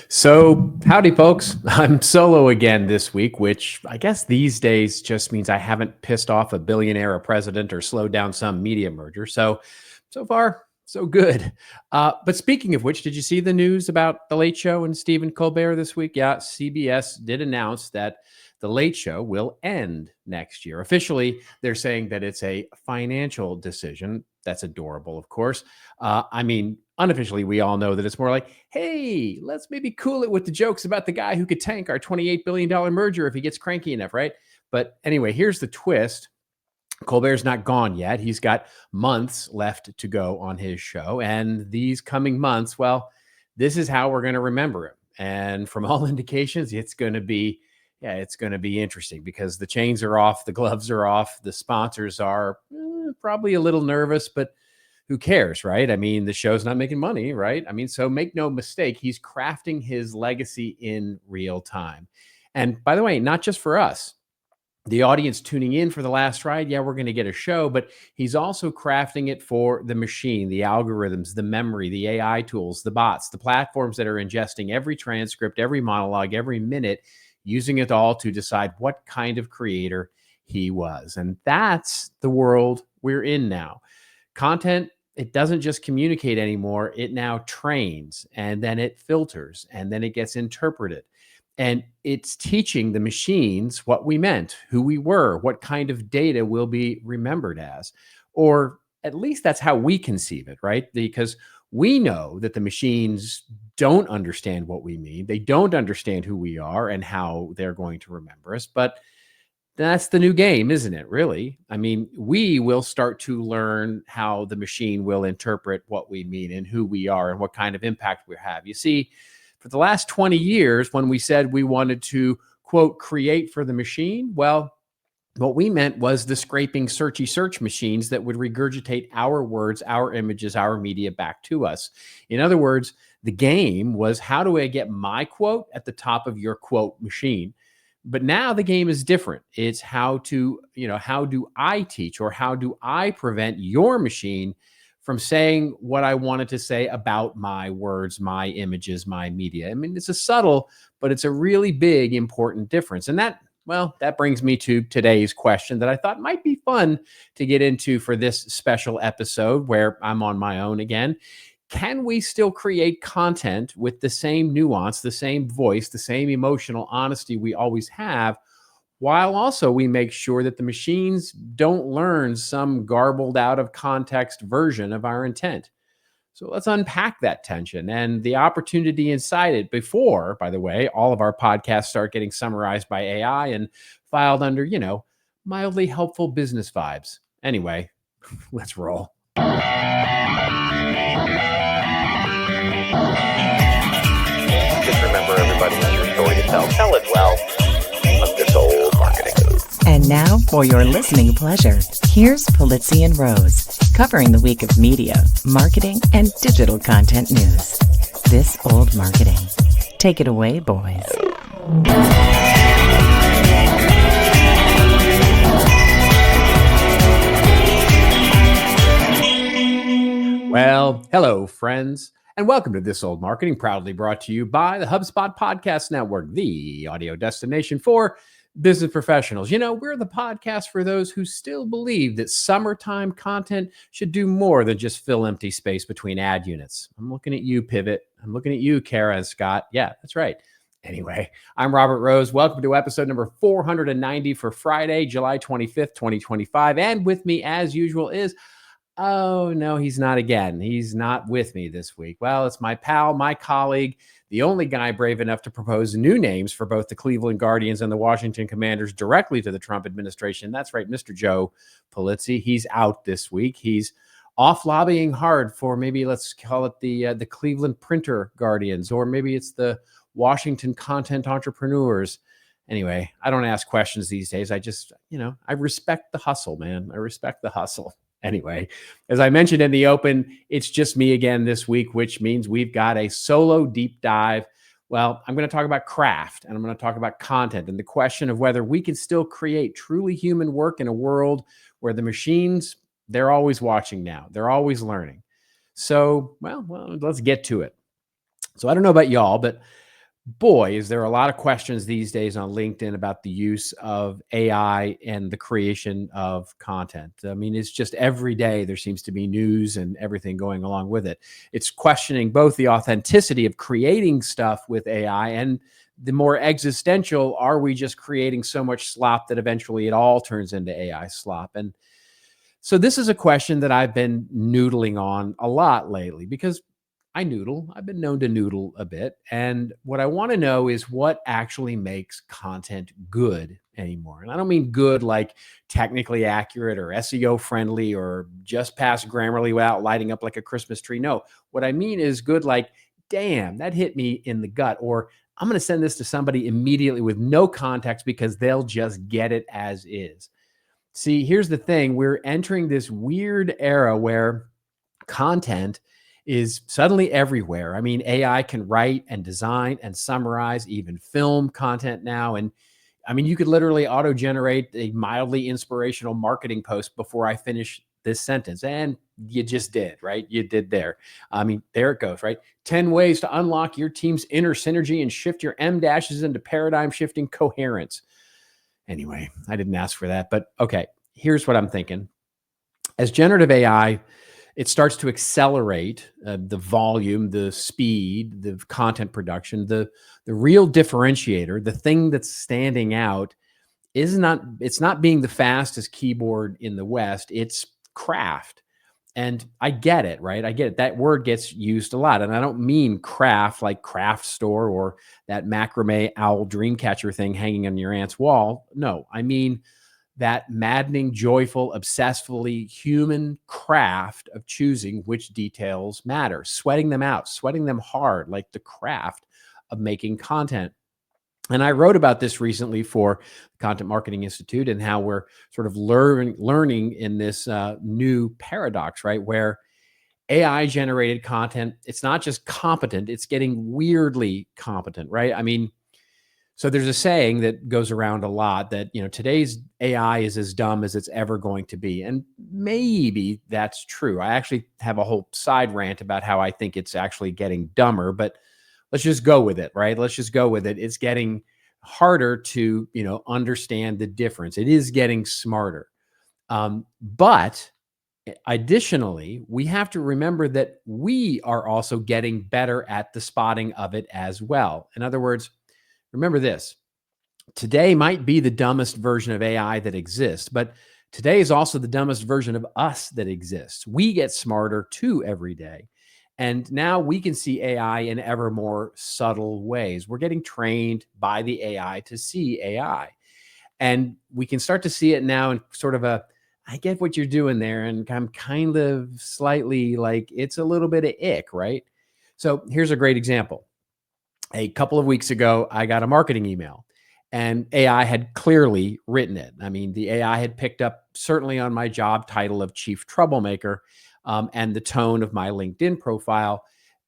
So, howdy, folks. I'm solo again this week, which I guess these days just means I haven't pissed off a billionaire, a president, or slowed down some media merger. So far, so good. But speaking of which, did you see the news about The Late Show and Stephen Colbert this week? Yeah, CBS did announce that The Late Show will end next year. Officially, they're saying that it's a financial decision. That's adorable, of course. Unofficially, we all know that it's more like, hey, let's maybe cool it with the jokes about the guy who could tank our $28 billion merger if he gets cranky enough, right? But anyway, here's the twist. Colbert's not gone yet. He's got months left to go on his show. And these coming months, well, this is how we're going to remember him. And from all indications, it's going to be interesting because the chains are off, the gloves are off, the sponsors are probably a little nervous, but who cares, right? I mean, the show's not making money, right? I mean, so make no mistake, he's crafting his legacy in real time. And by the way, not just for us, the audience tuning in for the last ride, yeah, we're going to get a show, but he's also crafting it for the machine, the algorithms, the memory, the AI tools, the bots, the platforms that are ingesting every transcript, every monologue, every minute, using it all to decide what kind of creator he was. And that's the world we're in now. Content, it doesn't just communicate anymore. It now trains, and then it filters, and then it gets interpreted. And it's teaching the machines what we meant, who we were, what kind of data will be remembered as. Or at least that's how we conceive it, right? Because we know that the machines don't understand what we mean. They don't understand who we are and how they're going to remember us. But that's the new game, isn't it? Really? I mean, we will start to learn how the machine will interpret what we mean and who we are and what kind of impact we have. You see, for the last 20 years, when we said we wanted to, quote, create for the machine, well, what we meant was the scraping, searchy search machines that would regurgitate our words, our images, our media back to us. In other words, the game was, how do I get my quote at the top of your quote machine? But now the game is different. It's how do I teach, or how do I prevent your machine from saying what I wanted to say about my words, my images, my media? I mean, it's a subtle, but it's a really big, important difference. And that brings me to today's question that I thought might be fun to get into for this special episode where I'm on my own again. Can we still create content with the same nuance, the same voice, the same emotional honesty we always have, while also we make sure that the machines don't learn some garbled out of context version of our intent? So let's unpack that tension and the opportunity inside it before, by the way, all of our podcasts start getting summarized by AI and filed under, mildly helpful business vibes. Anyway, let's roll. Just remember, everybody has your story to tell. Tell it well. Of this old marketing. And now, for your listening pleasure, here's Polizzi and Rose, covering the week of media, marketing, and digital content news. This old marketing. Take it away, boys. Well, hello, friends, and welcome to This Old Marketing, proudly brought to you by the HubSpot Podcast Network, the audio destination for business professionals. We're the podcast for those who still believe that summertime content should do more than just fill empty space between ad units. I'm looking at you, Pivot. I'm looking at you, Kara and Scott. Yeah, that's right. Anyway, I'm Robert Rose. Welcome to episode number 490 for Friday, July 25th, 2025. And with me, as usual, is... oh, no, he's not again. He's not with me this week. Well, it's my pal, my colleague, the only guy brave enough to propose new names for both the Cleveland Guardians and the Washington Commanders directly to the Trump administration. That's right, Mr. Joe Polizzi. He's out this week. He's off lobbying hard for, maybe let's call it the Cleveland Printer Guardians, or maybe it's the Washington Content Entrepreneurs. Anyway, I don't ask questions these days. I just, I respect the hustle, man. I respect the hustle. Anyway, as I mentioned in the open, it's just me again this week, which means we've got a solo deep dive. Well, I'm going to talk about craft, and I'm going to talk about content and the question of whether we can still create truly human work in a world where the machines, they're always watching now. They're always learning. So, well, let's get to it. So I don't know about y'all, but boy, is there a lot of questions these days on LinkedIn about the use of AI and the creation of content. I mean, it's just every day there seems to be news and everything going along with it. It's questioning both the authenticity of creating stuff with AI and the more existential, are we just creating so much slop that eventually it all turns into AI slop? And so this is a question that I've been noodling on a lot lately because I noodle. I've been known to noodle a bit. And what I want to know is what actually makes content good anymore. And I don't mean good like technically accurate or SEO friendly or just past Grammarly without lighting up like a Christmas tree. No, what I mean is good like, damn, that hit me in the gut. Or I'm going to send this to somebody immediately with no context because they'll just get it as is. See, here's the thing. We're entering this weird era where content is suddenly everywhere. I mean, AI can write and design and summarize, even film content now. And I mean, you could literally auto generate a mildly inspirational marketing post before I finish this sentence. And you just did, right? You did there. I mean, there it goes, right? 10 ways to unlock your team's inner synergy and shift your M dashes into paradigm shifting coherence. Anyway, I didn't ask for that, but okay, here's what I'm thinking. As generative AI, it starts to accelerate the volume, the speed, the content production. The real differentiator, the thing that's standing out, it's not being the fastest keyboard in the West. It's craft. And I get it, right? I get it. That word gets used a lot. And I don't mean craft like craft store or that macrame owl dream catcher thing hanging on your aunt's wall. No, I mean that maddening, joyful, obsessively human craft of choosing which details matter, sweating them out, sweating them hard, like the craft of making content. And I wrote about this recently for Content Marketing Institute and how we're sort of learning in this new paradox, right? Where AI generated content, it's not just competent, it's getting weirdly competent, right? I mean, so there's a saying that goes around a lot that, today's AI is as dumb as it's ever going to be. And maybe that's true. I actually have a whole side rant about how I think it's actually getting dumber, but let's just go with it, right? Let's just go with it. It's getting harder to, understand the difference. It is getting smarter. But additionally, we have to remember that we are also getting better at the spotting of it as well. In other words, remember this. Today might be the dumbest version of AI that exists, but today is also the dumbest version of us that exists. We get smarter too every day. And now we can see AI in ever more subtle ways. We're getting trained by the AI to see AI. And we can start to see it now in sort of I get what you're doing there. And I'm kind of slightly like, it's a little bit of ick, right? So here's a great example. A couple of weeks ago, I got a marketing email and AI had clearly written it. I mean, the AI had picked up certainly on my job title of chief troublemaker and the tone of my LinkedIn profile.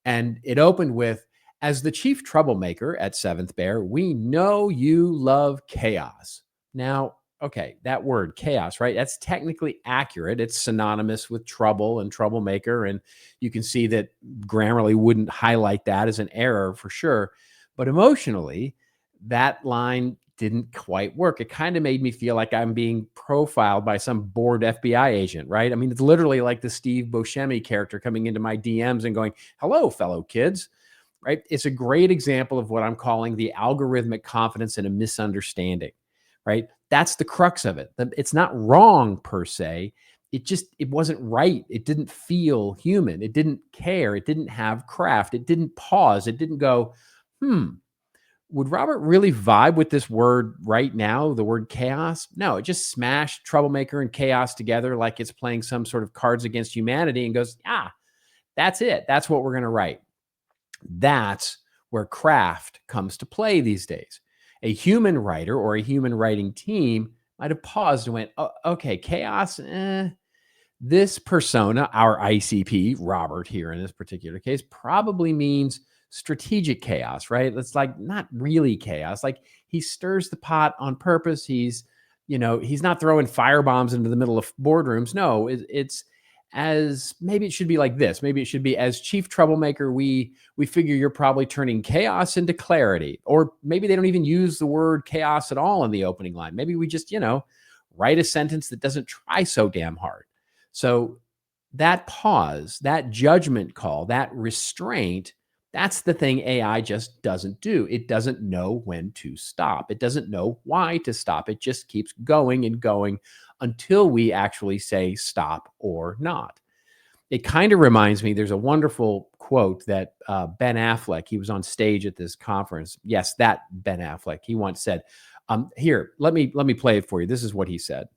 And it opened with, as the chief troublemaker at Seventh Bear, we know you love chaos. Now, okay, that word chaos, right? That's technically accurate. It's synonymous with trouble and troublemaker. And you can see that Grammarly wouldn't highlight that as an error for sure. But emotionally, that line didn't quite work. It kind of made me feel like I'm being profiled by some bored FBI agent, right? I mean, it's literally like the Steve Buscemi character coming into my DMs and going, hello, fellow kids, right? It's a great example of what I'm calling the algorithmic confidence in a misunderstanding, right? That's the crux of it. It's not wrong per se. It wasn't right. It didn't feel human. It didn't care. It didn't have craft. It didn't pause. It didn't go, would Robert really vibe with this word right now, the word chaos? No, it just smashed troublemaker and chaos together like it's playing some sort of Cards Against Humanity and goes, that's it. That's what we're going to write. That's where craft comes to play these days. A human writer or a human writing team might have paused and went, oh, okay, chaos, this persona, our ICP, Robert here in this particular case, probably means strategic chaos, right? It's like not really chaos. Like he stirs the pot on purpose. He's not throwing firebombs into the middle of boardrooms. No, it's as maybe it should be like this. Maybe it should be, as chief troublemaker, we figure you're probably turning chaos into clarity. Or maybe they don't even use the word chaos at all in the opening line. Maybe we just, write a sentence that doesn't try so damn hard. So that pause, that judgment call, that restraint, that's the thing AI just doesn't do. It doesn't know when to stop. It doesn't know why to stop. It just keeps going and going until we actually say stop or not. It kind of reminds me, there's a wonderful quote that Ben Affleck, he was on stage at this conference. Yes, that Ben Affleck, he once said, here, let me play it for you. This is what he said.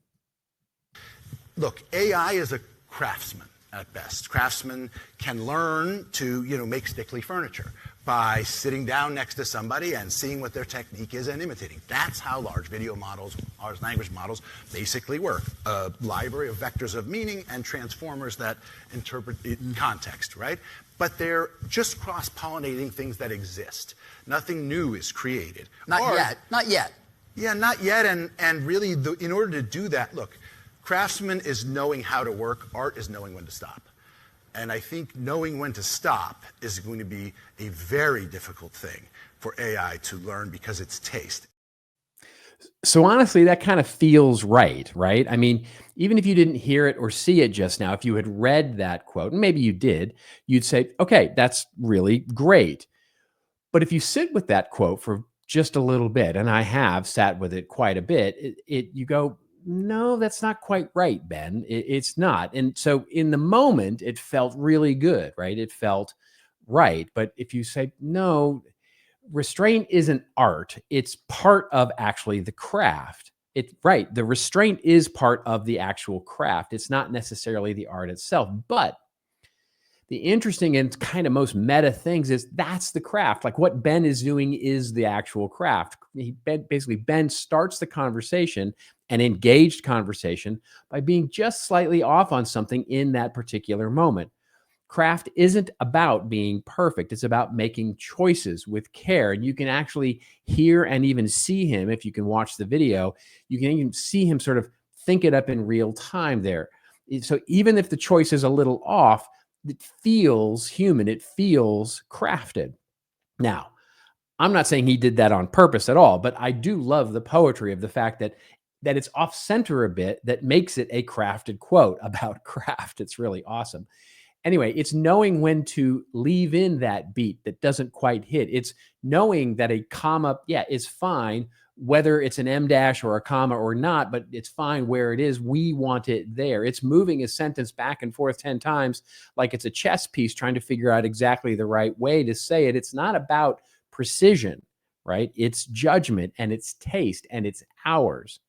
Look, AI is a craftsman at best. Craftsmen can learn to, make stickly furniture by sitting down next to somebody and seeing what their technique is and imitating. That's how large video models, large language models, basically work. A library of vectors of meaning and transformers that interpret context, right? But they're just cross-pollinating things that exist. Nothing new is created. Not yet. Yeah, not yet. And really, in order to do that, look, craftsman is knowing how to work. Art is knowing when to stop. And I think knowing when to stop is going to be a very difficult thing for AI to learn because it's taste. So honestly, that kind of feels right? I mean, even if you didn't hear it or see it just now, if you had read that quote, and maybe you did, you'd say, okay, that's really great. But if you sit with that quote for just a little bit, and I have sat with it quite a bit, you go, no, that's not quite right, Ben. It's not. And so in the moment, it felt really good, right? It felt right. But if you say, no, restraint isn't art, it's part of actually the craft. Right. The restraint is part of the actual craft. It's not necessarily the art itself. But the interesting and kind of most meta things is that's the craft. Like what Ben is doing is the actual craft. Basically, Ben starts the conversation, an engaged conversation, by being just slightly off on something in that particular moment. Craft isn't about being perfect. It's about making choices with care. And you can actually hear and even see him, if you can watch the video, you can even see him sort of think it up in real time there. So even if the choice is a little off, it feels human. It feels crafted. Now, I'm not saying he did that on purpose at all, but I do love the poetry of the fact that it's off center a bit that makes it a crafted quote about craft. It's really awesome. Anyway, it's knowing when to leave in that beat that doesn't quite hit. It's knowing that a comma, is fine, whether it's an em dash or a comma or not, but it's fine where it is. We want it there. It's moving a sentence back and forth 10 times like it's a chess piece trying to figure out exactly the right way to say it. It's not about precision, right? It's judgment and it's taste and it's ours.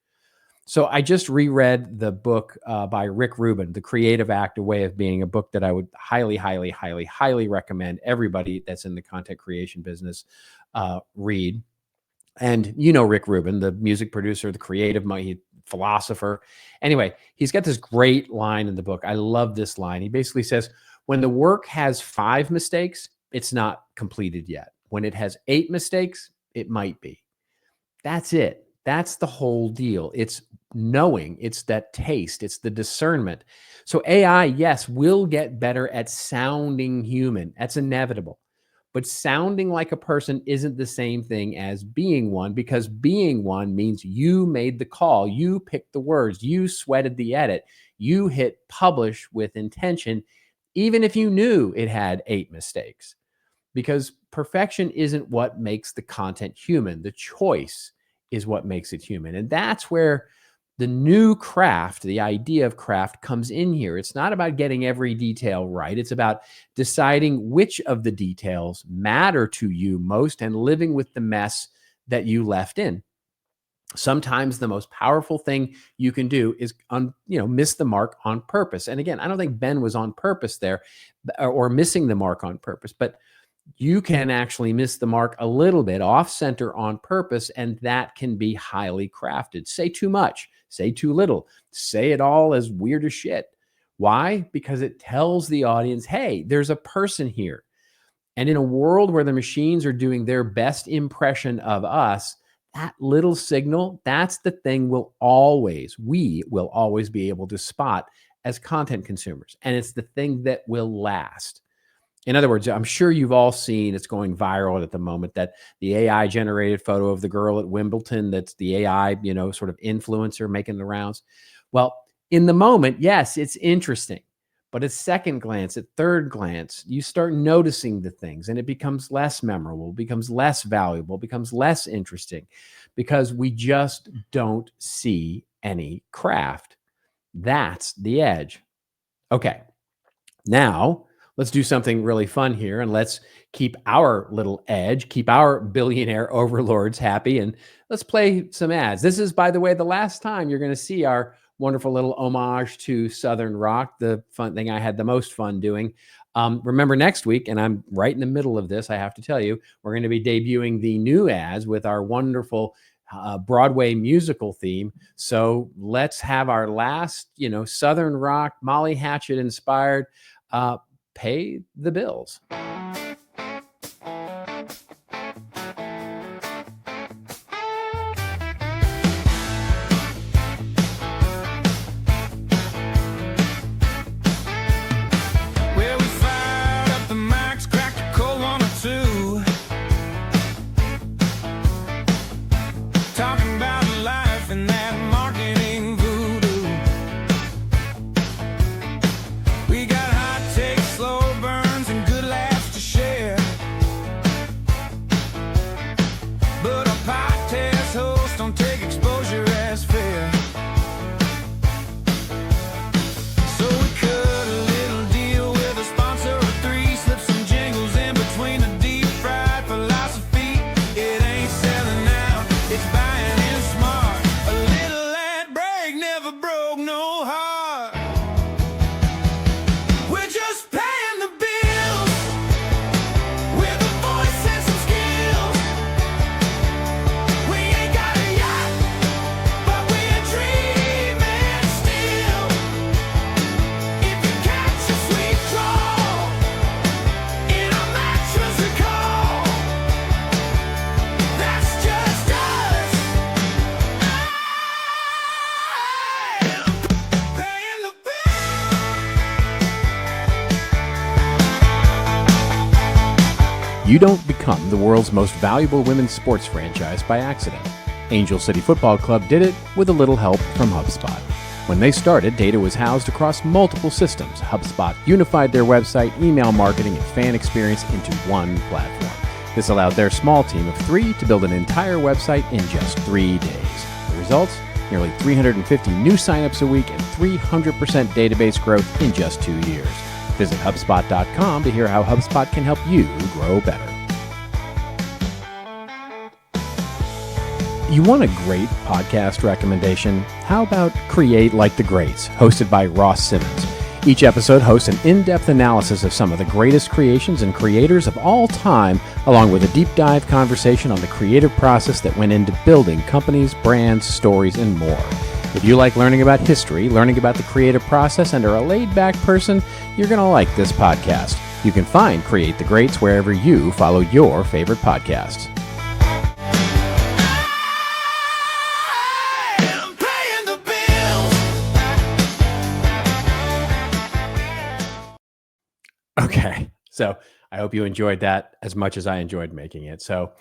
So I just reread the book by Rick Rubin, The Creative Act, A Way of Being, a book that I would highly, highly, highly, highly recommend everybody that's in the content creation business read. And Rick Rubin, the music producer, the creative philosopher. Anyway, he's got this great line in the book. I love this line. He basically says, when the work has 5 mistakes, it's not completed yet. When it has 8 mistakes, it might be. That's it. That's the whole deal. It's knowing, it's that taste, it's the discernment. So AI, yes, will get better at sounding human. That's inevitable. But sounding like a person isn't the same thing as being one, because being one means you made the call, you picked the words, you sweated the edit, you hit publish with intention, even if you knew it had 8 mistakes. Because perfection isn't what makes the content human. The choice is what makes it human. And that's where the new craft, the idea of craft, comes in here. It's not about getting every detail right. It's about deciding which of the details matter to you most and living with the mess that you left in. Sometimes the most powerful thing you can do is, miss the mark on purpose. And again, I don't think Ben was on purpose there or missing the mark on purpose, but you can actually miss the mark a little bit off center on purpose, and that can be highly crafted. Say too much, say too little, say it all as weird as shit. Why? Because it tells the audience, hey, there's a person here. And in a world where the machines are doing their best impression of us, that little signal, that's the thing we will always be able to spot as content consumers, and it's the thing that will last. In other words, I'm sure you've all seen, it's going viral at the moment, that the AI generated photo of the girl at Wimbledon, that's the AI, sort of influencer making the rounds. Well, in the moment, yes, it's interesting. But at second glance, at third glance, you start noticing the things and it becomes less memorable, becomes less valuable, becomes less interesting because we just don't see any craft. That's the edge. Okay. Now, let's do something really fun here and let's keep our little edge, keep our billionaire overlords happy, and let's play some ads. This is, by the way, the last time you're going to see our wonderful little homage to Southern rock, the fun thing I had the most fun doing. Remember next week, and I'm right in the middle of this, I have to tell you, we're going to be debuting the new ads with our wonderful Broadway musical theme. So let's have our last, Southern rock, Molly Hatchet inspired, pay the bills. You don't become the world's most valuable women's sports franchise by accident. Angel City Football Club did it with a little help from HubSpot. When they started, data was housed across multiple systems. HubSpot unified their website, email marketing, and fan experience into one platform. This allowed their small team of 3 to build an entire website in just 3 days. The results? Nearly 350 new signups a week and 300% database growth in just 2 years. Visit HubSpot.com to hear how HubSpot can help you grow better. You want a great podcast recommendation? How about Create Like the Greats, hosted by Ross Simmons? Each episode hosts an in-depth analysis of some of the greatest creations and creators of all time, along with a deep dive conversation on the creative process that went into building companies, brands, stories, and more. If you like learning about history, learning about the creative process, and are a laid-back person, you're going to like this podcast. You can find Create the Greats wherever you follow your favorite podcasts. Okay, so I hope you enjoyed that as much as I enjoyed making it. So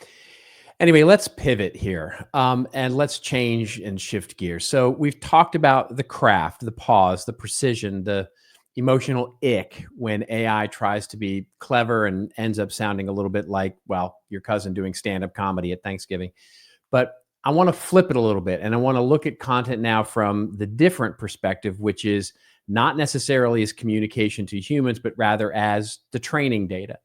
anyway, let's pivot here and let's change and shift gears. So we've talked about the craft, the pause, the precision, the emotional ick when AI tries to be clever and ends up sounding a little bit like, well, your cousin doing stand-up comedy at Thanksgiving. But I want to flip it a little bit, and I want to look at content now from the different perspective, which is not necessarily as communication to humans, but rather as the training data.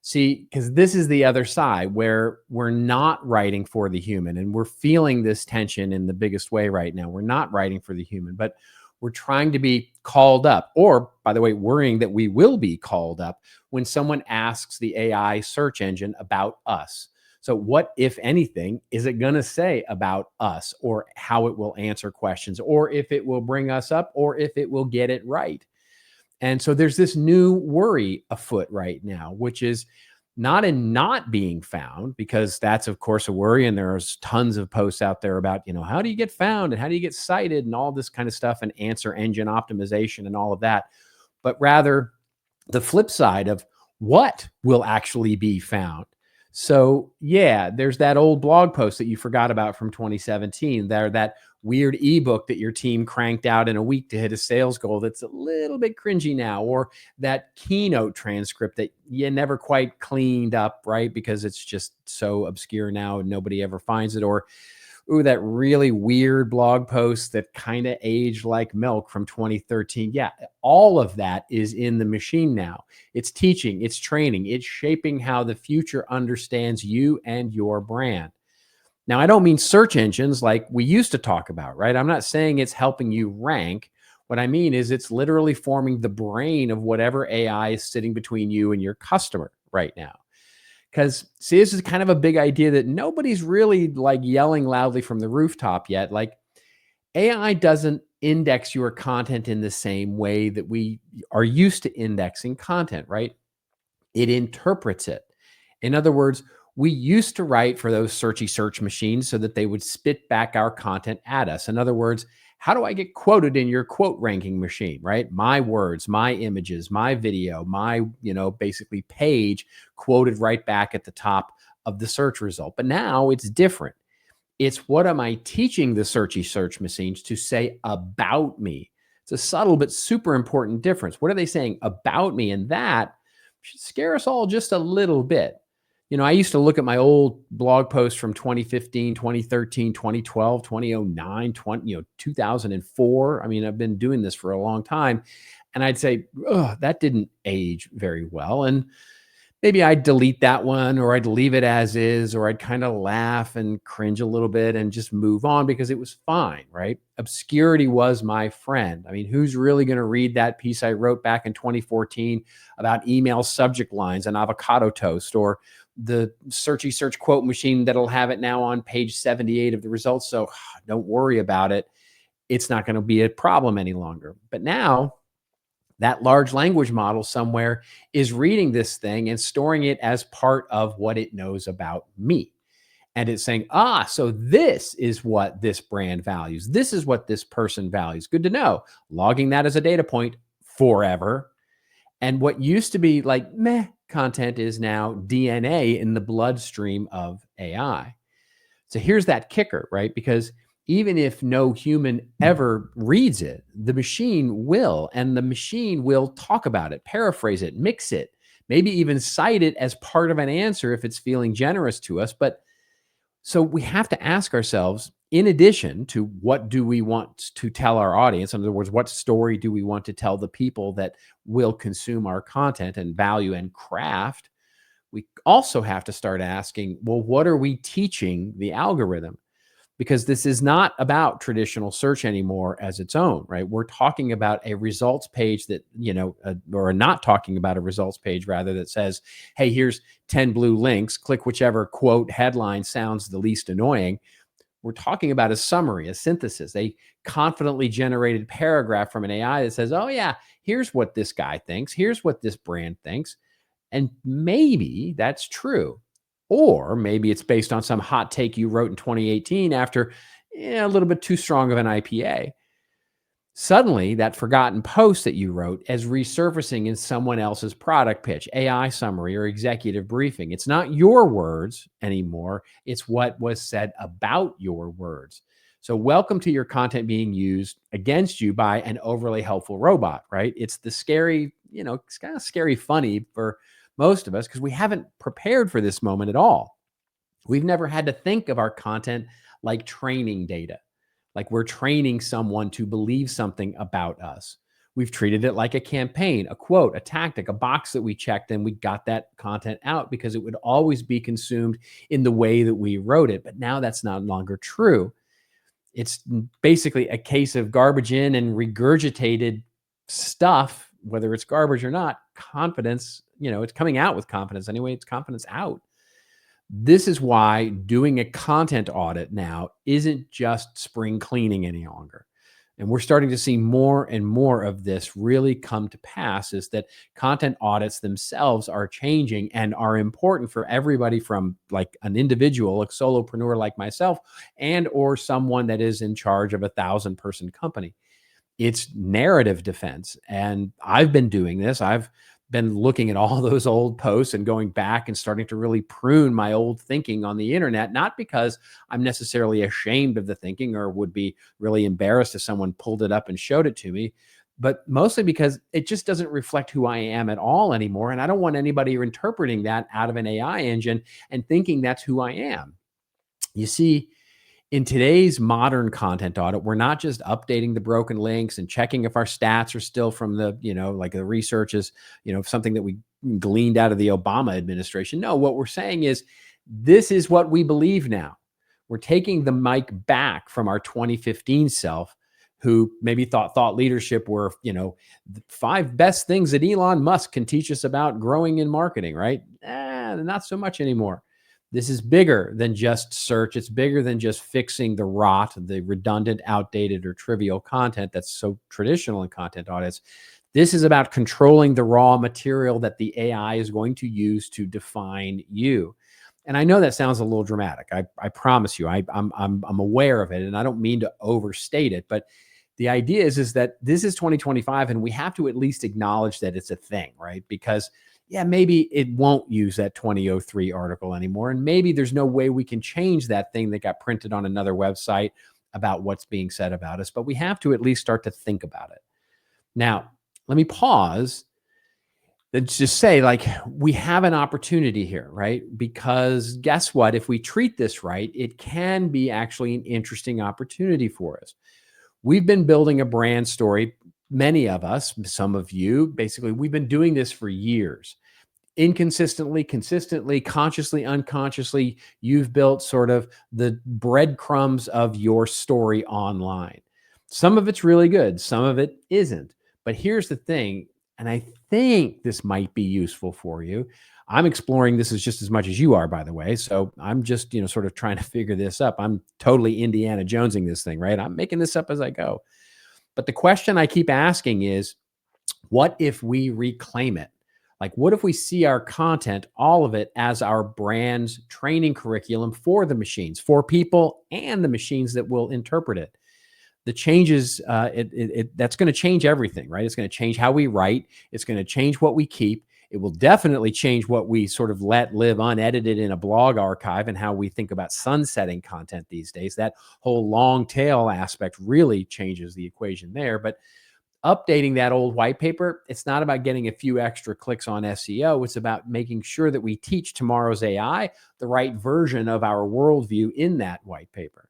See, because this is the other side where we're not writing for the human, and we're feeling this tension in the biggest way right now. We're not writing for the human, but we're trying to be called up, or, by the way, worrying that we will be called up when someone asks the AI search engine about us. So what, if anything, is it going to say about us, or how it will answer questions, or if it will bring us up, or if it will get it right? And so there's this new worry afoot right now, which is not in not being found, because that's of course a worry. And there's tons of posts out there about, how do you get found and how do you get cited and all this kind of stuff and answer engine optimization and all of that. But rather the flip side of what will actually be found. So yeah, there's that old blog post that you forgot about from 2017 there, that weird ebook that your team cranked out in a week to hit a sales goal that's a little bit cringy now, or that keynote transcript that you never quite cleaned up, right? Because it's just so obscure now and nobody ever finds it. Or, ooh, that really weird blog post that kind of aged like milk from 2013. Yeah, all of that is in the machine now. It's teaching, it's training, it's shaping how the future understands you and your brand. Now, I don't mean search engines like we used to talk about, right? I'm not saying it's helping you rank. What I mean is it's literally forming the brain of whatever AI is sitting between you and your customer right now. Because, see, this is kind of a big idea that nobody's really like yelling loudly from the rooftop yet. Like, AI doesn't index your content in the same way that we are used to indexing content, right? It interprets it. In other words, we used to write for those searchy search machines so that they would spit back our content at us. In other words, how do I get quoted in your quote ranking machine, right? My words, my images, my video, my, basically page quoted right back at the top of the search result. But now it's different. It's what am I teaching the searchy search machines to say about me? It's a subtle but super important difference. What are they saying about me? And that should scare us all just a little bit. I used to look at my old blog posts from 2015, 2013, 2012, 2009, 2004. I mean, I've been doing this for a long time. And I'd say, oh, that didn't age very well. And maybe I'd delete that one, or I'd leave it as is, or I'd kind of laugh and cringe a little bit and just move on because it was fine, right? Obscurity was my friend. I mean, who's really going to read that piece I wrote back in 2014 about email subject lines and avocado toast, or the searchy search quote machine that'll have it now on page 78 of the results? So don't worry about it. It's not going to be a problem any longer. But now that large language model somewhere is reading this thing and storing it as part of what it knows about me. And it's saying, so this is what this brand values. This is what this person values. Good to know. Logging that as a data point forever. And what used to be like meh content is now DNA in the bloodstream of AI. So here's that kicker, right? Because even if no human ever reads it, the machine will, and the machine will talk about it, paraphrase it, mix it, maybe even cite it as part of an answer if it's feeling generous to us. But so we have to ask ourselves, in addition to what do we want to tell our audience, in other words, what story do we want to tell the people that will consume our content and value and craft, we also have to start asking, well, what are we teaching the algorithm? Because this is not about traditional search anymore as its own, right? We're talking about a results page that, or not talking about a results page rather, that says, hey, here's 10 blue links, click whichever quote headline sounds the least annoying. We're talking about a summary, a synthesis, a confidently generated paragraph from an AI that says, oh yeah, here's what this guy thinks, here's what this brand thinks. And maybe that's true. Or maybe it's based on some hot take you wrote in 2018 after a little bit too strong of an IPA. Suddenly, that forgotten post that you wrote is resurfacing in someone else's product pitch, AI summary, or executive briefing. It's not your words anymore. It's what was said about your words. So welcome to your content being used against you by an overly helpful robot, right? It's the scary, it's kind of scary funny for most of us because we haven't prepared for this moment at all. We've never had to think of our content like training data, like we're training someone to believe something about us. We've treated it like a campaign, a quote, a tactic, a box that we checked, and we got that content out because it would always be consumed in the way that we wrote it. But now that's no longer true. It's basically a case of garbage in and regurgitated stuff, whether it's garbage or not. Confidence, it's coming out with confidence anyway. It's confidence out. This is why doing a content audit now isn't just spring cleaning any longer. and we're starting to see more and more of this really come to pass, is that content audits themselves are changing and are important for everybody from like an individual, a solopreneur like myself, and or someone that is in charge of 1,000-person company. It's narrative defense. And I've been doing this. I've been looking at all those old posts and going back and starting to really prune my old thinking on the internet, not because I'm necessarily ashamed of the thinking or would be really embarrassed if someone pulled it up and showed it to me, but mostly because it just doesn't reflect who I am at all anymore. And I don't want anybody interpreting that out of an AI engine and thinking that's who I am. You see, in today's modern content audit, we're not just updating the broken links and checking if our stats are still from the, like the research is, something that we gleaned out of the Obama administration. No, what we're saying is this is what we believe now. We're taking the mic back from our 2015 self, who maybe thought leadership were, the 5 best things that Elon Musk can teach us about growing in marketing, right? Not so much anymore. This is bigger than just search. It's bigger than just fixing the rot, the redundant, outdated, or trivial content that's so traditional in content audits. This is about controlling the raw material that the AI is going to use to define you. And I know that sounds a little dramatic. I promise you, I'm aware of it, and I don't mean to overstate it. But the idea is that this is 2025, and we have to at least acknowledge that it's a thing, right? Because maybe it won't use that 2003 article anymore. And maybe there's no way we can change that thing that got printed on another website about what's being said about us, but we have to at least start to think about it. Now, let me pause and just say, we have an opportunity here, right? Because guess what? If we treat this right, it can be actually an interesting opportunity for us. We've been building a brand story. Many of us, some of you, basically, we've been doing this for years. Inconsistently, consistently, consciously, unconsciously, you've built sort of the breadcrumbs of your story online. Some of it's really good. Some of it isn't. But here's the thing, and I think this might be useful for you. I'm exploring this as just as much as you are, by the way. So I'm just, sort of trying to figure this up. I'm totally Indiana Jonesing this thing, right? I'm making this up as I go. But the question I keep asking is, what if we reclaim it? What if we see our content, all of it, as our brand's training curriculum for the machines, for people and the machines that will interpret it? The changes, that's going to change everything, right? It's going to change how we write. It's going to change what we keep. It will definitely change what we sort of let live unedited in a blog archive and how we think about sunsetting content these days. That whole long tail aspect really changes the equation there. But updating that old white paper, it's not about getting a few extra clicks on SEO. It's about making sure that we teach tomorrow's AI the right version of our worldview in that white paper.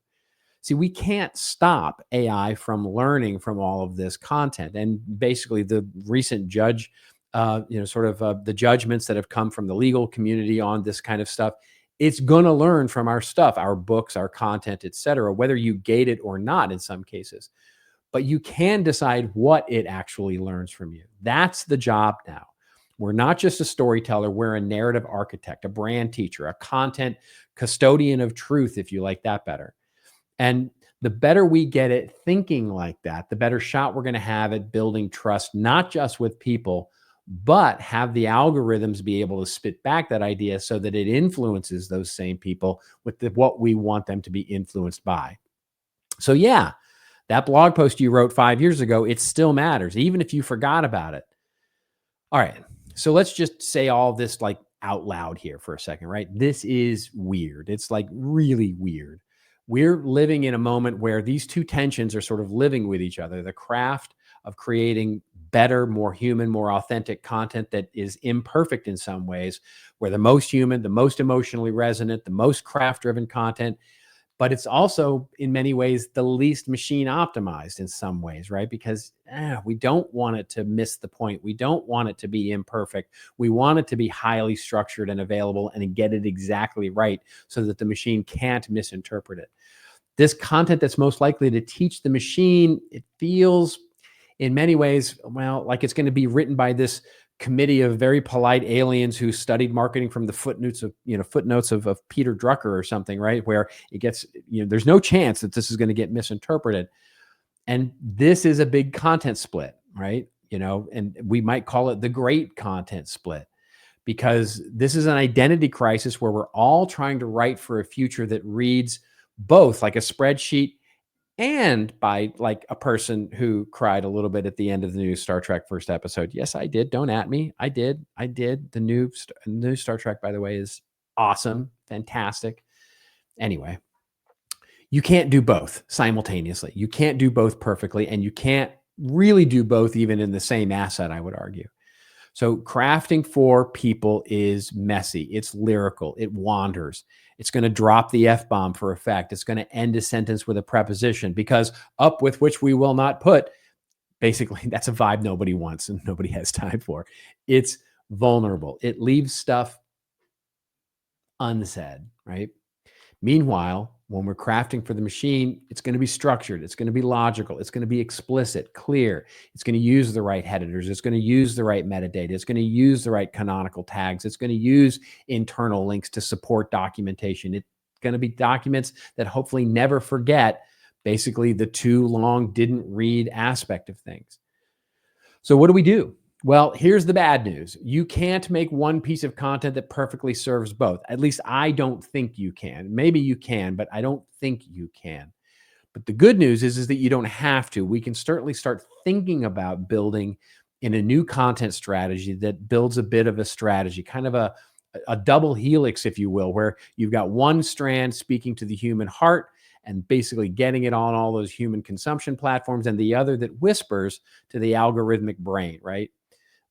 See, we can't stop AI from learning from all of this content. And basically the recent the judgments that have come from the legal community on this kind of stuff, it's going to learn from our stuff, our books, our content, etc., whether you gate it or not in some cases. But you can decide what it actually learns from you. That's the job now. We're not just a storyteller. We're a narrative architect, a brand teacher, a content custodian of truth, if you like that better. And the better we get at thinking like that, the better shot we're going to have at building trust, not just with people, but have the algorithms be able to spit back that idea so that it influences those same people with what we want them to be influenced by. So that blog post you wrote 5 years ago, it still matters, even if you forgot about it. All right. So let's just say all this out loud here for a second, right? This is weird. It's really weird. We're living in a moment where these two tensions are sort of living with each other. The craft of creating better, more human, more authentic content that is imperfect in some ways, where the most human, the most emotionally resonant, the most craft-driven content, but it's also in many ways the least machine optimized in some ways, right? Because we don't want it to miss the point. We don't want it to be imperfect. We want it to be highly structured and available and get it exactly right so that the machine can't misinterpret it. This content that's most likely to teach the machine, it feels in many ways, like it's going to be written by this committee of very polite aliens who studied marketing from the footnotes of Peter Drucker or something, right? Where it gets, there's no chance that this is going to get misinterpreted. And this is a big content split, right? And we might call it the great content split, because this is an identity crisis where we're all trying to write for a future that reads both like a spreadsheet and by like a person who cried a little bit at the end of the new Star Trek first episode. Yes, I did. Don't at me. I did. The new Star Trek, by the way, is awesome, fantastic. Anyway, you can't do both simultaneously. You can't do both perfectly, and you can't really do both even in the same asset, I would argue. So crafting for people is messy. It's lyrical. It wanders. It's going to drop the F-bomb for effect. It's going to end a sentence with a preposition, because up with which we will not put. Basically, that's a vibe nobody wants and nobody has time for. It's vulnerable. It leaves stuff unsaid, right? Meanwhile, when we're crafting for the machine, it's going to be structured. It's going to be logical. It's going to be explicit, clear. It's going to use the right editors. It's going to use the right metadata. It's going to use the right canonical tags. It's going to use internal links to support documentation. It's going to be documents that hopefully never forget basically the too long didn't read aspect of things. So what do we do? Well, here's the bad news. You can't make one piece of content that perfectly serves both. At least I don't think you can. Maybe you can, but I don't think you can. But the good news is that you don't have to. We can certainly start thinking about building in a new content strategy that builds a bit of a strategy, kind of a double helix, if you will, where you've got one strand speaking to the human heart and basically getting it on all those human consumption platforms, and the other that whispers to the algorithmic brain, right?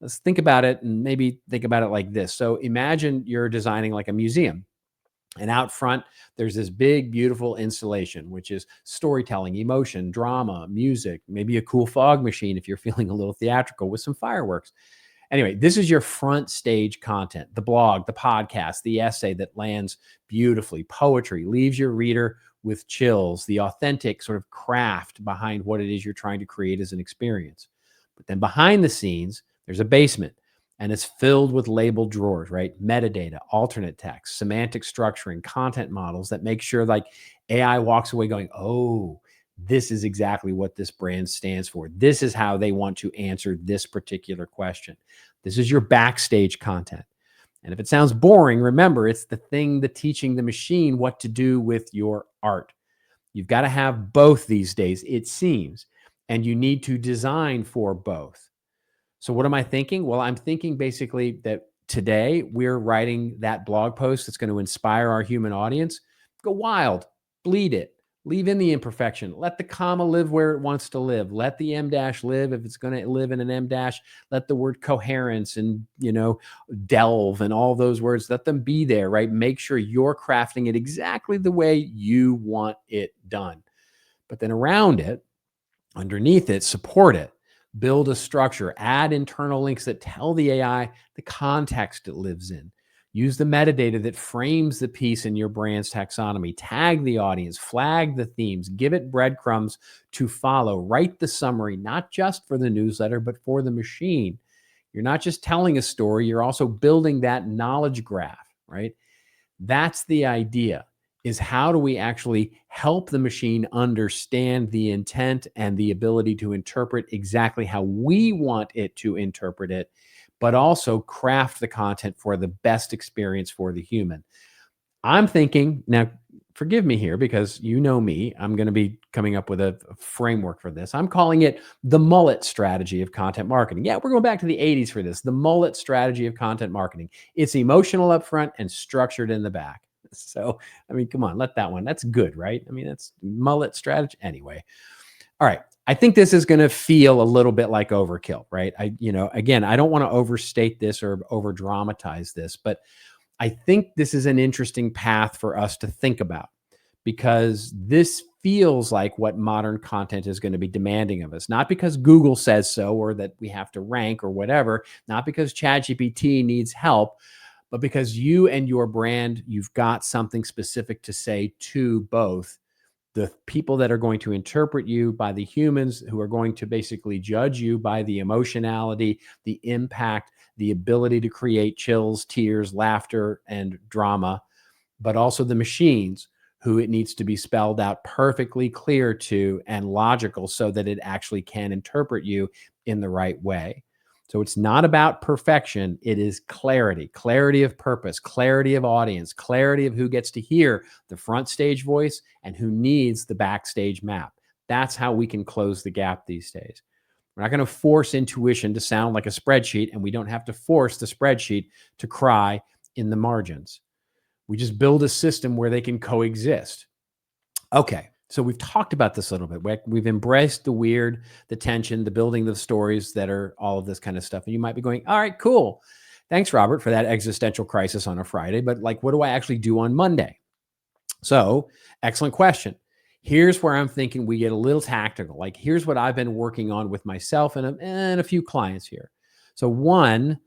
Let's think about it, and maybe think about it like this. So imagine you're designing like a museum, and out front, there's this big, beautiful installation, which is storytelling, emotion, drama, music, maybe a cool fog machine if you're feeling a little theatrical with some fireworks. Anyway, this is your front stage content, the blog, the podcast, the essay that lands beautifully, poetry, leaves your reader with chills, the authentic sort of craft behind what it is you're trying to create as an experience. But then behind the scenes, there's a basement, and it's filled with labeled drawers, right? Metadata, alternate text, semantic structuring, content models that make sure like AI walks away going, oh, this is exactly what this brand stands for. This is how they want to answer this particular question. This is your backstage content. And if it sounds boring, remember, it's the thing that teaching the machine what to do with your art. You've got to have both these days, it seems, and you need to design for both. So what am I thinking? Well, I'm thinking basically that today we're writing that blog post that's going to inspire our human audience. Go wild, bleed it, leave in the imperfection, let the comma live where it wants to live, let the M dash live if it's going to live in an M dash, let the word coherence and, delve and all those words, let them be there, right? Make sure you're crafting it exactly the way you want it done. But then around it, underneath it, support it. Build a structure, add internal links that tell the AI the context it lives in. Use the metadata that frames the piece in your brand's taxonomy. Tag the audience, flag the themes, give it breadcrumbs to follow. Write the summary, not just for the newsletter, but for the machine. You're not just telling a story, you're also building that knowledge graph, right? That's the idea. Is how do we actually help the machine understand the intent and the ability to interpret exactly how we want it to interpret it, but also craft the content for the best experience for the human. I'm thinking, now forgive me here because you know me, I'm going to be coming up with a framework for this. I'm calling it the Mullet strategy of content marketing. Yeah, we're going back to the 80s for this. The Mullet strategy of content marketing. It's emotional up front and structured in the back. So, I mean, come on, let that one. That's good, right? I mean, that's Mullet strategy. Anyway. All right. I think this is going to feel a little bit like overkill, right? Again, I don't want to overstate this or over dramatize this, but I think this is an interesting path for us to think about, because this feels like what modern content is going to be demanding of us, not because Google says so or that we have to rank or whatever, not because ChatGPT needs help, but because you and your brand, you've got something specific to say to both the people that are going to interpret you, by the humans who are going to basically judge you by the emotionality, the impact, the ability to create chills, tears, laughter, and drama, but also the machines who it needs to be spelled out perfectly clear to and logical so that it actually can interpret you in the right way. So it's not about perfection. It is clarity, clarity of purpose, clarity of audience, clarity of who gets to hear the front stage voice and who needs the backstage map. That's how we can close the gap these days. We're not going to force intuition to sound like a spreadsheet, and we don't have to force the spreadsheet to cry in the margins. We just build a system where they can coexist. Okay, so we've talked about this a little bit. We've embraced the weird, the tension, the building of the stories that are all of this kind of stuff. And you might be going, all right, cool. Thanks, Robert, for that existential crisis on a Friday. But like, what do I actually do on Monday? So, excellent question. Here's where I'm thinking we get a little tactical. Like, here's what I've been working on with myself and a few clients here. So one,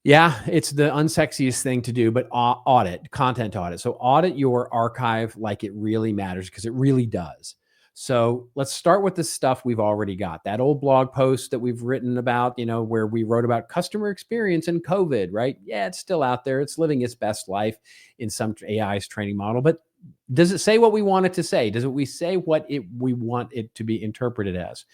yeah, it's the unsexiest thing to do, but audit, content audit. So audit your archive like it really matters, because it really does. So let's start with the stuff we've already got. That old blog post that we've written about, where we wrote about customer experience and COVID, right? Yeah, it's still out there. It's living its best life in some AI's training model, but does it say what we want it to say? Does we say what we want it to be interpreted as?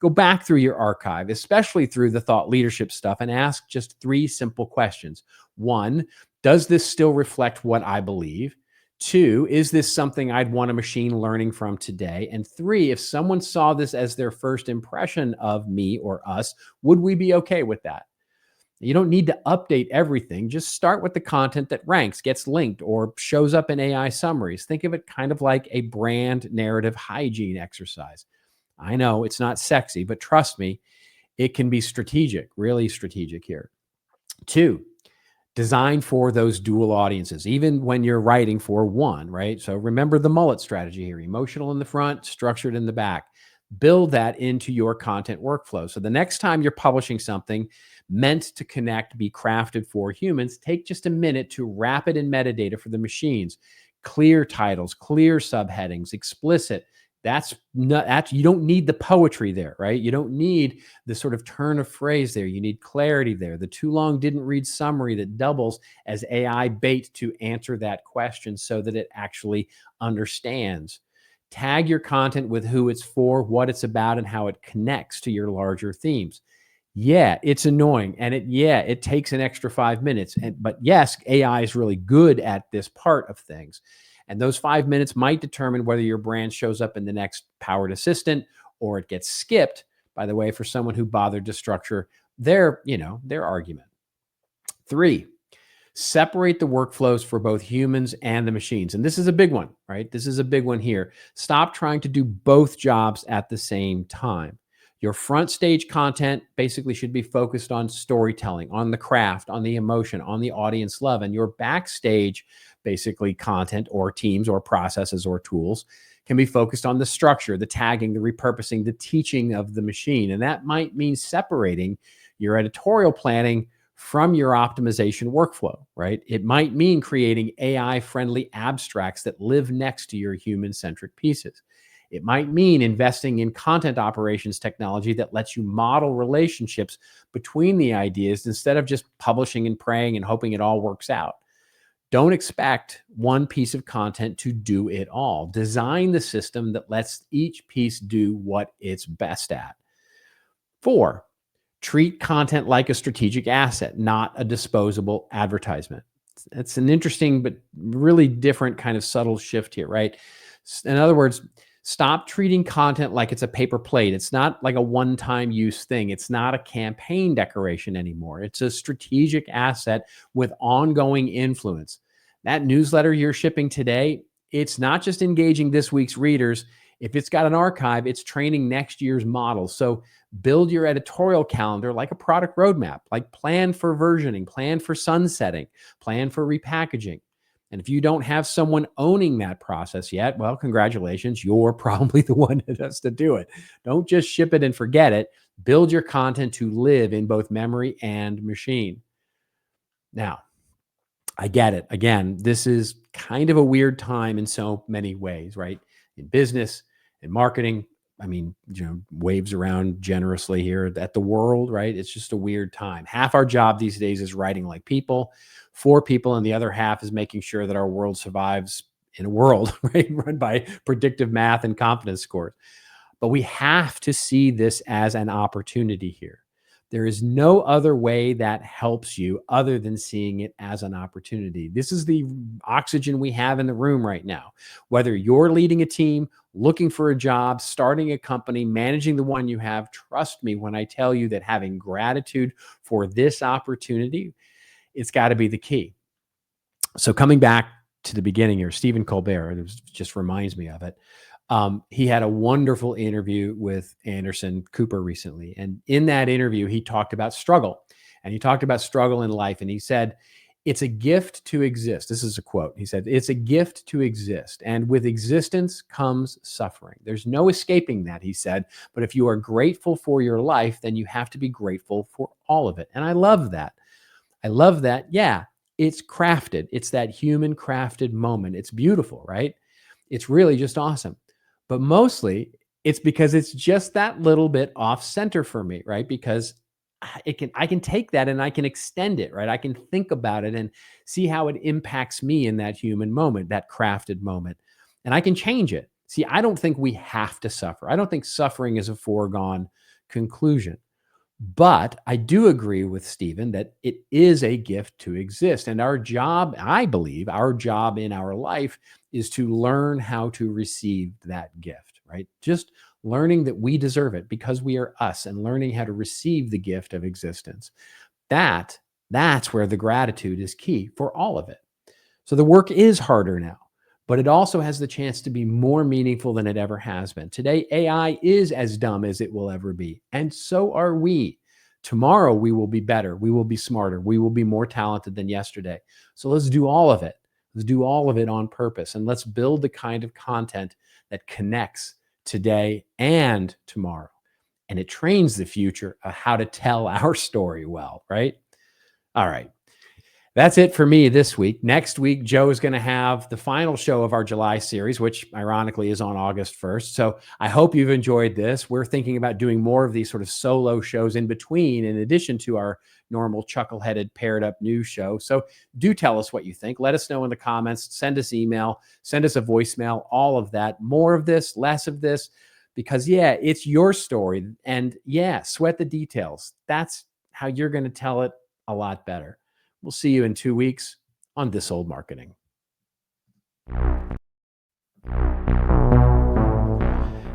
Go back through your archive, especially through the thought leadership stuff, and ask just 3 simple questions. 1, does this still reflect what I believe? 2, is this something I'd want a machine learning from today? And 3, if someone saw this as their first impression of me or us, would we be okay with that? You don't need to update everything. Just start with the content that ranks, gets linked, or shows up in AI summaries. Think of it kind of like a brand narrative hygiene exercise. I know it's not sexy, but trust me, it can be strategic, really strategic here. 2, design for those dual audiences, even when you're writing for one, right? So remember the Mullet strategy here: emotional in the front, structured in the back. Build that into your content workflow. So the next time you're publishing something meant to connect, be crafted for humans, take just a minute to wrap it in metadata for the machines. Clear titles, clear subheadings, explicit. That's you don't need the poetry there, right? You don't need the sort of turn of phrase there. You need clarity there. The too long didn't read summary that doubles as AI bait to answer that question so that it actually understands. Tag your content with who it's for, what it's about, and how it connects to your larger themes. Yeah, it's annoying, and it takes an extra 5 minutes. But yes, AI is really good at this part of things. And those 5 minutes might determine whether your brand shows up in the next powered assistant or it gets skipped, by the way, for someone who bothered to structure their argument. 3, separate the workflows for both humans and the machines. And this is a big one, right? This is a big one here. Stop trying to do both jobs at the same time. Your front stage content basically should be focused on storytelling, on the craft, on the emotion, on the audience love. And your backstage basically content or teams or processes or tools can be focused on the structure, the tagging, the repurposing, the teaching of the machine. And that might mean separating your editorial planning from your optimization workflow, right? It might mean creating AI-friendly abstracts that live next to your human-centric pieces. It might mean investing in content operations technology that lets you model relationships between the ideas instead of just publishing and praying and hoping it all works out. Don't expect one piece of content to do it all. Design the system that lets each piece do what it's best at. 4, treat content like a strategic asset, not a disposable advertisement. It's an interesting but really different kind of subtle shift here, right? In other words, stop treating content like it's a paper plate. It's not like a one-time use thing. It's not a campaign decoration anymore. It's a strategic asset with ongoing influence. That newsletter you're shipping today, it's not just engaging this week's readers. If it's got an archive, it's training next year's models. So build your editorial calendar like a product roadmap, like plan for versioning, plan for sunsetting, plan for repackaging. And if you don't have someone owning that process yet, well, congratulations, you're probably the one that has to do it. Don't just ship it and forget it. Build your content to live in both memory and machine. Now, I get it. Again, this is kind of a weird time in so many ways, right? In business, in marketing. I mean, waves around generously here at the world, right? It's just a weird time. Half our job these days is writing like people, for people, and the other half is making sure that our world survives in a world, right, run by predictive math and confidence scores. But we have to see this as an opportunity here. There is no other way that helps you other than seeing it as an opportunity. This is the oxygen we have in the room right now. Whether you're leading a team, looking for a job, starting a company, managing the one you have, trust me when I tell you that having gratitude for this opportunity, it's got to be the key. So coming back to the beginning here, Stephen Colbert, it just reminds me of it. He had a wonderful interview with Anderson Cooper recently. And in that interview, he talked about struggle. And he talked about struggle in life. And he said, it's a gift to exist. This is a quote. He said, it's a gift to exist. And with existence comes suffering. There's no escaping that, he said. But if you are grateful for your life, then you have to be grateful for all of it. And I love that. I love that. Yeah, it's crafted. It's that human crafted moment. It's beautiful, right? It's really just awesome. But mostly it's because it's just that little bit off center for me, right? Because I can take that and I can extend it, right? I can think about it and see how it impacts me in that human moment, that crafted moment. And I can change it. See, I don't think we have to suffer. I don't think suffering is a foregone conclusion. But I do agree with Stephen that it is a gift to exist. And our job, I believe, our job in our life is to learn how to receive that gift, right? Just learning that we deserve it because we are us and learning how to receive the gift of existence. That's where the gratitude is key for all of it. So the work is harder now, but it also has the chance to be more meaningful than it ever has been. Today, AI is as dumb as it will ever be, and so are we. Tomorrow, we will be better. We will be smarter. We will be more talented than yesterday. So let's do all of it. Let's do all of it on purpose, and let's build the kind of content that connects today and tomorrow. And it trains the future of how to tell our story well, right? All right. That's it for me this week. Next week, Joe is going to have the final show of our July series, which ironically is on August 1st. So I hope you've enjoyed this. We're thinking about doing more of these sort of solo shows in between, in addition to our normal chuckle-headed paired up news show. So do tell us what you think. Let us know in the comments. Send us email. Send us a voicemail. All of that. More of this, less of this. Because, yeah, it's your story. And, yeah, sweat the details. That's how you're going to tell it a lot better. We'll see you in 2 weeks on This Old Marketing.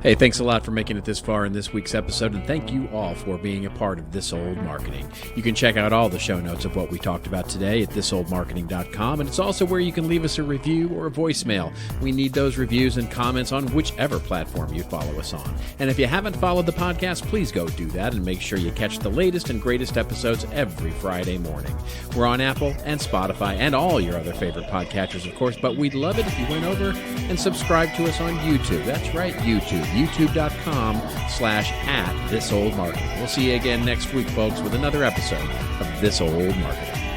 Hey, thanks a lot for making it this far in this week's episode, and thank you all for being a part of This Old Marketing. You can check out all the show notes of what we talked about today at thisoldmarketing.com, and it's also where you can leave us a review or a voicemail. We need those reviews and comments on whichever platform you follow us on. And if you haven't followed the podcast, please go do that and make sure you catch the latest and greatest episodes every Friday morning. We're on Apple and Spotify and all your other favorite podcatchers, of course, but we'd love it if you went over and subscribed to us on YouTube. That's right, YouTube. youtube.com/@thisoldmarketing. We'll see you again next week, folks, with another episode of This Old Marketing.